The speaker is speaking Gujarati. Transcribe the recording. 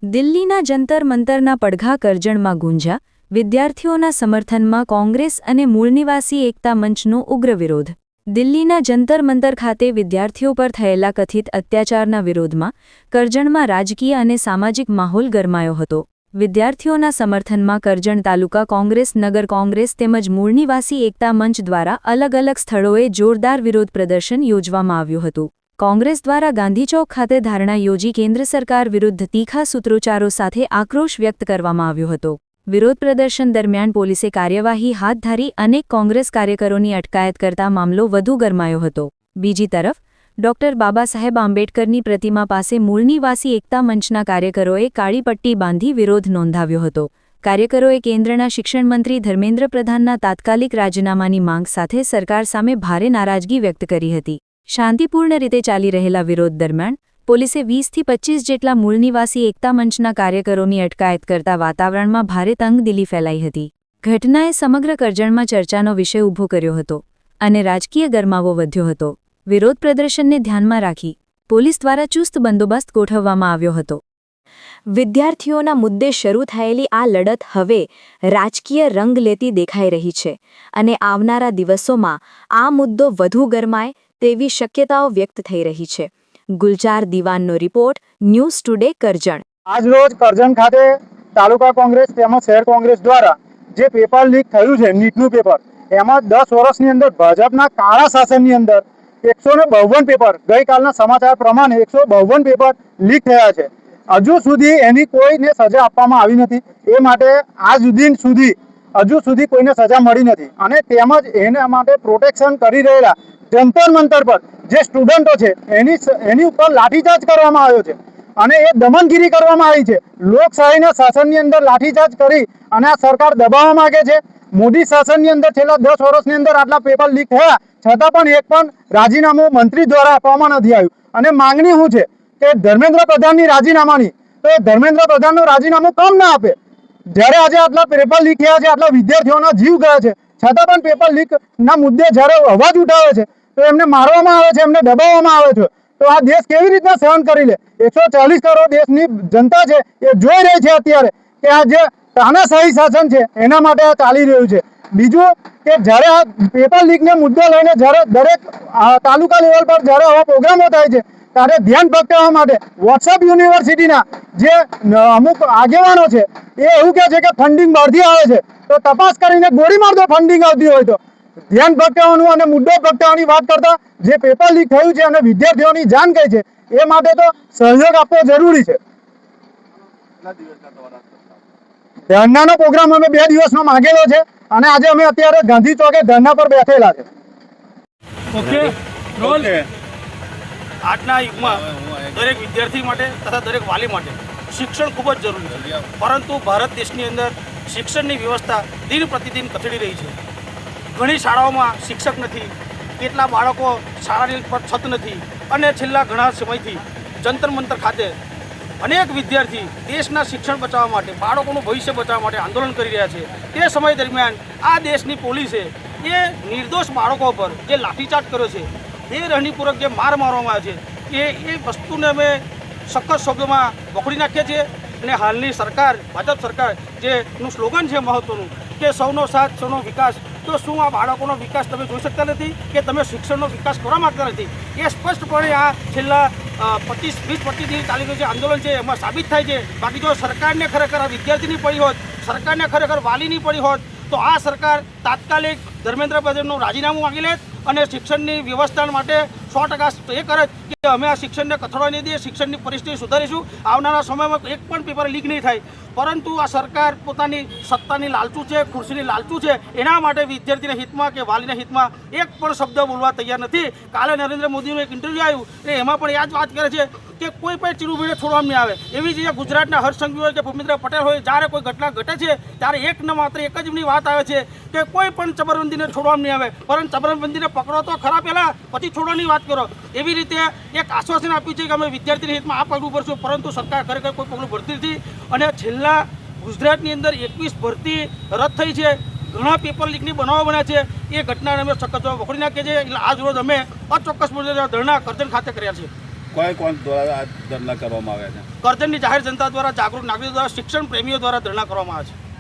દિલ્હીના જંતર મંતરના પડઘા કરજણમાં ગુંજ્યા, વિદ્યાર્થીઓના સમર્થનમાં કોંગ્રેસ અને મૂળ નિવાસી એકતા મંચનો ઉગ્ર વિરોધ. દિલ્હીના જંતર મંતર ખાતે વિદ્યાર્થીઓ પર થયેલા કથિત અત્યાચારના વિરોધમાં કરજણમાં રાજકીય અને સામાજિક માહોલ ગરમાયો હતો. વિદ્યાર્થીઓના સમર્થનમાં કરજણ તાલુકા કોંગ્રેસ, નગર કોંગ્રેસ તેમજ મૂળ નિવાસી એકતા મંચ દ્વારા અલગ અલગ સ્થળોએ જોરદાર વિરોધ પ્રદર્શન યોજવામાં આવ્યું હતું. કોંગ્રેસ દ્વારા ગાંધી ચોક ખાતે ધારણા યોજી કેન્દ્ર સરકાર વિરુદ્ધ તીખા સૂત્રોચ્ચારો સાથે આક્રોશ વ્યક્ત કરવામાં આવ્યો હતો. વિરોધ પ્રદર્શન દરમિયાન પોલીસે કાર્યવાહી હાથ ધરી અનેક કોંગ્રેસ કાર્યકરોની અટકાયત કરતા મામલો વધુ ગરમાયો હતો. બીજી તરફ ડોક્ટર બાબાસાહેબ આંબેડકરની પ્રતિમા પાસે મૂળ નિવાસી એકતા મંચના કાર્યકરોએ કાળી પટ્ટી બાંધી વિરોધ નોંધાવ્યો હતો. કાર્યકરોએ કેન્દ્રના શિક્ષણ મંત્રી ધર્મેન્દ્ર પ્રધાનના તાત્કાલિક રાજીનામાની માંગ સાથે સરકાર સામે ભારે નારાજગી વ્યક્ત કરી હતી. શાંતિપૂર્ણ રીતે ચાલી રહેલા વિરોધ દરમિયાન પોલીસે 20થી 25 જેટલા મૂળ નિવાસી એકતા મંચના કાર્યકરોની અટકાયત કરતા વાતાવરણમાં ભારે તંગદિલી ફેલાઈ હતી. ઘટનાએ સમગ્ર કરજણમાં ચર્ચાનો વિષય ઊભો કર્યો હતો અને રાજકીય ગરમાવો વધ્યો હતો. વિરોધ પ્રદર્શનને ધ્યાનમાં રાખી પોલીસ દ્વારા ચુસ્ત બંદોબસ્ત ગોઠવવામાં આવ્યો હતો. વિદ્યાર્થીઓના મુદ્દે શરૂ થયેલી આ લડત હવે રાજકીય રંગ લેતી દેખાઈ રહી છે અને આવનારા દિવસોમાં આ મુદ્દો વધુ ગરમાય તેવી શક્યતાઓ વ્યક્ત થઈ રહી છે. ગુલજાર દીવાનનો રિપોર્ટ, ન્યૂઝ ટુડે કરજણ. આજ રોજ કરજણ ખાતે તાલુકા કોંગ્રેસ તેમજ શહેર કોંગ્રેસ દ્વારા જે પેપર લીક થયું છે, નીટનું પેપર, એમાં 10 વર્ષની અંદર ભાજપના કાળા શાસનની અંદર 152 પેપર, ગઈકાલના સમાચાર પ્રમાણે 152 પેપર લીક થયા છે. હજુ સુધી એની કોઈને સજા આપવામાં આવી નથી. એ માટે આજ સુધી હજુ સુધી કોઈને સજા મળી નથી અને તેમજ એના માટે પ્રોટેક્શન કરી રહેલા જંતર મંતર પર જે સ્ટુડન્ટો છે એની ઉપર લાઠીચાર્જ કરવામાં આવ્યો છે અને એ દમનગીરી કરવામાં આવી છે. લોકશાહીના શાસનની અંદર લાઠીચાર્જ કરી અને આ સરકાર દબાવવા માંગે છે. મોદી શાસનની અંદર છેલ્લા 10 વર્ષની અંદર આટલા પેપર લીક થયા છતાં પણ એક પણ રાજીનામું મંત્રી દ્વારા આપવામાં નથી આવ્યું. અને માંગણી શું છે કે ધર્મેન્દ્ર પ્રધાનની રાજીનામાની, તો એ ધર્મેન્દ્ર પ્રધાનનું રાજીનામું કેમ ના આપે? જ્યારે આજે આટલા પેપર લીક થયા છે, આટલા વિદ્યાર્થીઓના જીવ ગયા છે, છતાં પણ પેપર લીકના મુદ્દે જ્યારે અવાજ ઉઠાવે છે તો એમને મારવામાં આવે છે, એમને દબાવવામાં આવે છે. તો આ દેશ કેવી રીતના સહન કરી લે? 140 કરોડ દેશની જનતા છે એ જોઈ રહી છે અત્યારે કે આ જે તાનાશાહી શાસન છે એના માટે આ ચાલી રહ્યું છે. બીજું કે જ્યારે આ પેપર લીકને મુદ્દો લઈને જ્યારે દરેક તાલુકા લેવલ પર જ્યારે આવા પ્રોગ્રામો થાય છે ત્યારે ધ્યાન ભટકાવવા માટે વોટ્સઅપ યુનિવર્સિટીના જે અમુક આગેવાનો છે એ એવું કહે છે કે ફંડિંગ બહારથી આવે છે, તો તપાસ કરીને ગોળી માર દો ફંડિંગ આવતી હોય તો. ધ્યાન ભટકાવવાનું અને મુદ્દો ભટકાવવાની વાત કરતા જે પેપર લીક થયું છે અને વિદ્યાર્થીઓની જાન ગઈ છે એ માટે તો સહયોગ આપવો જરૂરી છે. ધરનાનો પ્રોગ્રામ અમે 2 દિવસનો માંગેલો છે અને આજે અમે અત્યારે ગાંધી ચોકે ધરના પર બેઠેલા છે. આજના યુગમાં દરેક વિદ્યાર્થી માટે તથા દરેક વાલી માટે શિક્ષણ ખૂબ જ જરૂરી છે, પરંતુ ભારત દેશની અંદર શિક્ષણની વ્યવસ્થા દિન પ્રતિદિન કથળી રહી છે. ઘણી શાળાઓમાં શિક્ષક નથી, કેટલા બાળકો શાળાની પર છત નથી અને છેલ્લા ઘણા સમયથી જંતર મંતર ખાતે અનેક વિદ્યાર્થી દેશના શિક્ષણ બચાવવા માટે, બાળકોનું ભવિષ્ય બચાવવા માટે આંદોલન કરી રહ્યા છે. તે સમય દરમિયાન આ દેશની પોલીસે એ નિર્દોષ બાળકો પર જે લાઠીચાર્જ કર્યો છે, બેરહણીપૂર્વક જે માર મારવામાં આવે છે, એ વસ્તુને અમે સખત શબ્દોમાં વખોડી નાખીએ છીએ. અને હાલની સરકાર, ભાજપ સરકાર, જેનું સ્લોગન છે મહત્ત્વનું કે સૌનો સાથ સૌનો વિકાસ, તો શું આ બાળકોનો વિકાસ તમે જોઈ શકતા નથી કે તમે શિક્ષણનો વિકાસ કરવા માગતા નથી? એ સ્પષ્ટપણે આ છેલ્લા 20-25 દિવસ ચાલી રહ્યું છે આંદોલન છે એમાં સાબિત થાય છે. બાકી જો સરકારને ખરેખર આ વિદ્યાર્થીની પડી હોત, સરકારને ખરેખર વાલીની પડી હોત, તો આ સરકાર તાત્કાલિક ધર્મેન્દ્ર પ્રધાનનું રાજીનામું માગી લેત અને શિક્ષણની વ્યવસ્થા માટે 100% એ કરે કે અમે આ શિક્ષણને કથળવા નહીં દઈએ, શિક્ષણની પરિસ્થિતિ સુધારીશું. આવનારા સમયમાં એક પણ પેપર લીક નહીં થાય. પરંતુ આ સરકાર પોતાની સત્તાની લાલચું છે, ખુરશીની લાલચું છે, એના માટે વિદ્યાર્થીના હિતમાં કે વાલીના હિતમાં એક પણ શબ્દ બોલવા તૈયાર નથી. કાલે નરેન્દ્ર મોદીનું એક ઇન્ટરવ્યૂ આવ્યું એટલે એમાં પણ આ જ વાત કરે છે કે કોઈ પણ ચીરુભીડે છોડવામાં નહીં આવે. એવી જ રીતે ગુજરાતના હર્ષ સંઘવી હોય કે ભૂપેન્દ્ર પટેલ હોય, જ્યારે કોઈ ઘટના ઘટે છે ત્યારે એક ને માત્ર એક જ એમની વાત આવે છે કે કોઈ પણ ચબરબંધીને છોડવામાં નહીં આવે, પરંતુ ચબરબંધીને પકડો તો ખરા પહેલાં, પછી છોડવાની વાત કરો. એવી રીતે એક આશ્વાસન આપ્યું છે કે અમે વિદ્યાર્થીના હિતમાં આ પગલું ભરશું, પરંતુ સરકાર ખરેખર કોઈ પગલું ભરતી નથી. અને છેલ્લા ગુજરાતની અંદર 21 ભરતી રદ થઈ છે, ઘણા પેપર લીકની બનાવો બન્યા છે. એ ઘટનાને અમે સખત વખોડી નાખીએ છીએ. એટલે આજ રોજ અમે અચોક્કસ મુદ્દે ધરણા કરજણ ખાતે કર્યા છે. કોણ દ્વારા આ ધરના કરવામાં આવ્યા છે? કરજણની જાહેર જનતા દ્વારા, જાગૃત નાગરિકો દ્વારા, શિક્ષણ પ્રેમીઓ દ્વારા ધરણા કરવામાં આવે છે.